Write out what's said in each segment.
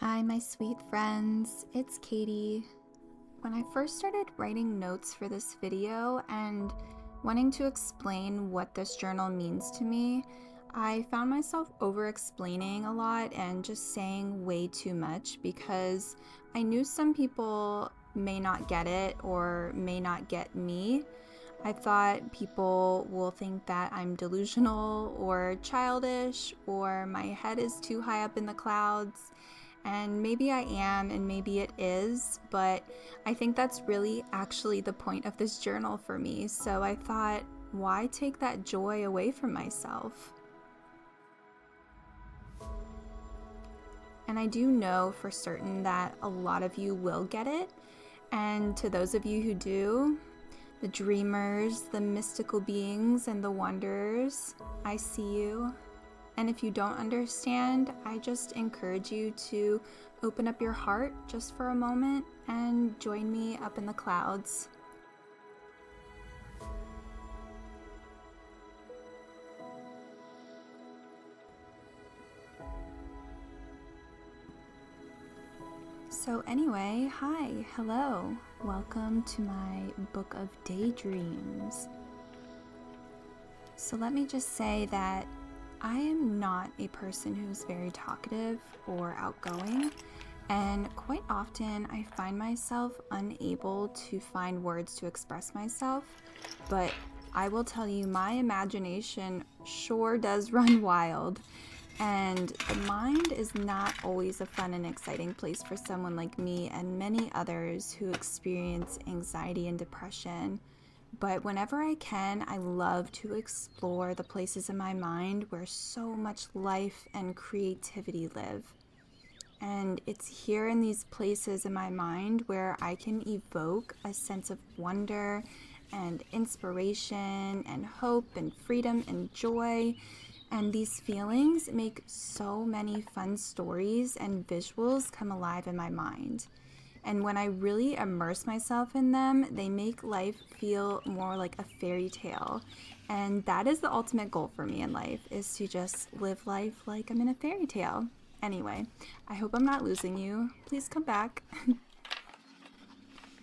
Hi, my sweet friends, it's Katie. When I first started writing notes for this video and wanting to explain what this journal means to me, I found myself over-explaining a lot and just saying way too much because I knew some people may not get it or may not get me. I thought people will think that I'm delusional or childish or my head is too high up in the clouds. And maybe I am, and maybe it is, but I think that's really actually the point of this journal for me. So I thought, why take that joy away from myself? And I do know for certain that a lot of you will get it. And to those of you who do, the dreamers, the mystical beings, and the wanderers, I see you. And if you don't understand, I just encourage you to open up your heart just for a moment and join me up in the clouds. So anyway, hi, hello, welcome to my book of daydreams. So let me just say that I am not a person who's very talkative or outgoing, and quite often I find myself unable to find words to express myself, but I will tell you my imagination sure does run wild, and the mind is not always a fun and exciting place for someone like me and many others who experience anxiety and depression. But whenever I can, I love to explore the places in my mind where so much life and creativity live. And it's here in these places in my mind where I can evoke a sense of wonder and inspiration and hope and freedom and joy. And these feelings make so many fun stories and visuals come alive in my mind. And when I really immerse myself in them, they make life feel more like a fairy tale. And that is the ultimate goal for me in life, is to just live life like I'm in a fairy tale. Anyway, I hope I'm not losing you. Please come back.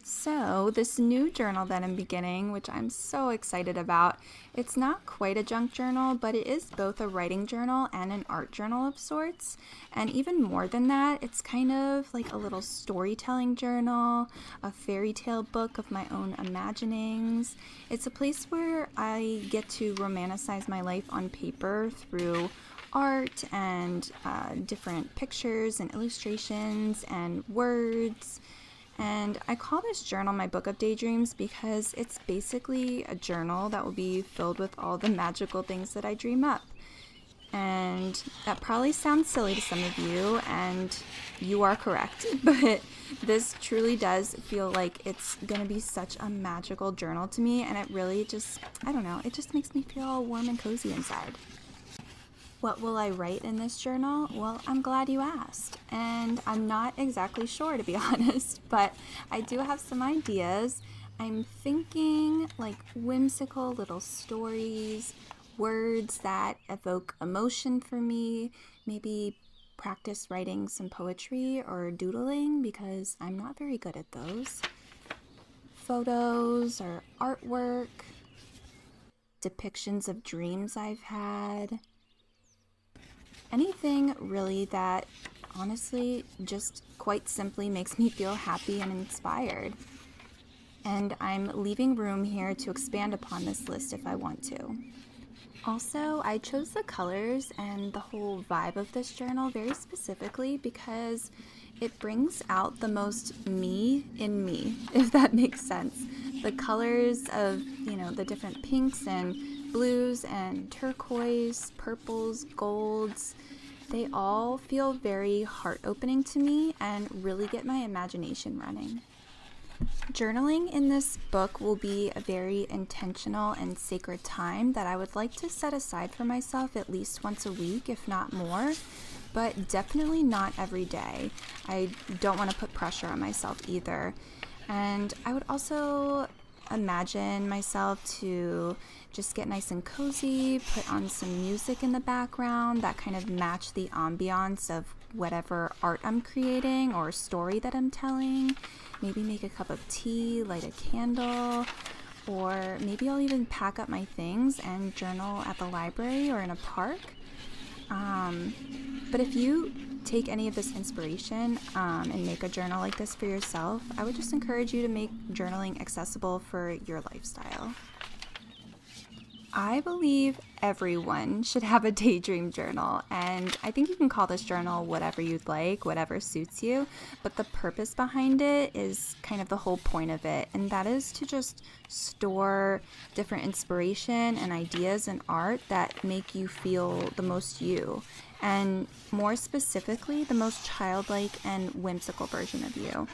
So this new journal that I'm beginning, which I'm so excited about, it's not quite a junk journal, but it is both a writing journal and an art journal of sorts. And even more than that, it's kind of like a little storytelling journal, a fairy tale book of my own imaginings. It's a place where I get to romanticize my life on paper through art and different pictures and illustrations and words. And I call this journal my book of daydreams because it's basically a journal that will be filled with all the magical things that I dream up. And that probably sounds silly to some of you, and you are correct, but this truly does feel like it's gonna be such a magical journal to me, and it really just, I don't know, it just makes me feel all warm and cozy inside. What will I write in this journal? Well, I'm glad you asked. And I'm not exactly sure, to be honest, but I do have some ideas. I'm thinking like whimsical little stories, words that evoke emotion for me, maybe practice writing some poetry or doodling because I'm not very good at those. Photos or artwork, depictions of dreams I've had. Anything really that honestly just quite simply makes me feel happy and inspired. And I'm leaving room here to expand upon this list if I want to. Also, I chose the colors and the whole vibe of this journal very specifically because it brings out the most me in me, if that makes sense. The colors of, the different pinks and blues and turquoise, purples, golds, they all feel very heart-opening to me and really get my imagination running. Journaling in this book will be a very intentional and sacred time that I would like to set aside for myself at least once a week, if not more, but definitely not every day. I don't want to put pressure on myself either. And I would also imagine myself to just get nice and cozy, put on some music in the background that kind of match the ambiance of whatever art I'm creating or story that I'm telling. Maybe make a cup of tea, light a candle, or maybe I'll even pack up my things and journal at the library or in a park. But if you take any of this inspiration and make a journal like this for yourself, I would just encourage you to make journaling accessible for your lifestyle. I believe everyone should have a daydream journal, and I think you can call this journal whatever you'd like, whatever suits you, but the purpose behind it is kind of the whole point of it, and that is to just store different inspiration and ideas and art that make you feel the most you, and more specifically, the most childlike and whimsical version of you.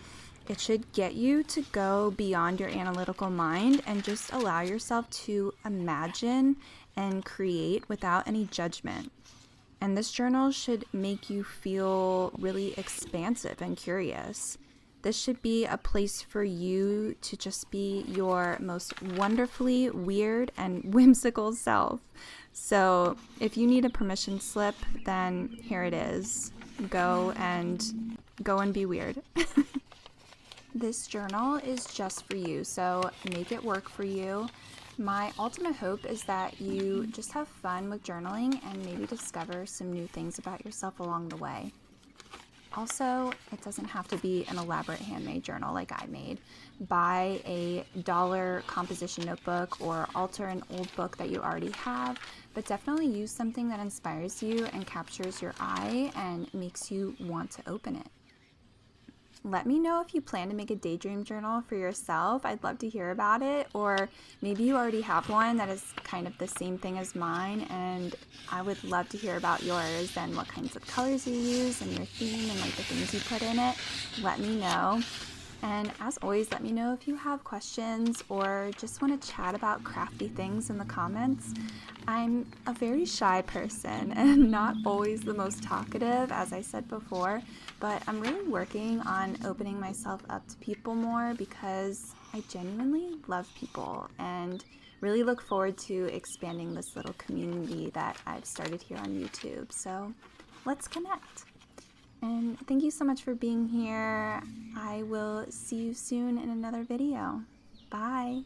It should get you to go beyond your analytical mind and just allow yourself to imagine and create without any judgment. And this journal should make you feel really expansive and curious. This should be a place for you to just be your most wonderfully weird and whimsical self. So if you need a permission slip, then here it is. Go and be weird. This journal is just for you, so make it work for you. My ultimate hope is that you just have fun with journaling and maybe discover some new things about yourself along the way. Also, it doesn't have to be an elaborate handmade journal like I made. Buy a dollar composition notebook or alter an old book that you already have, but definitely use something that inspires you and captures your eye and makes you want to open it. Let me know if you plan to make a daydream journal for yourself. I'd love to hear about it. Or maybe you already have one that is kind of the same thing as mine, and I would love to hear about yours and what kinds of colors you use and your theme and like the things you put in it. Let me know. And as always, let me know if you have questions or just want to chat about crafty things in the comments. I'm a very shy person and not always the most talkative, as I said before, but I'm really working on opening myself up to people more because I genuinely love people and really look forward to expanding this little community that I've started here on YouTube. So let's connect. And thank you so much for being here. I will see you soon in another video. Bye.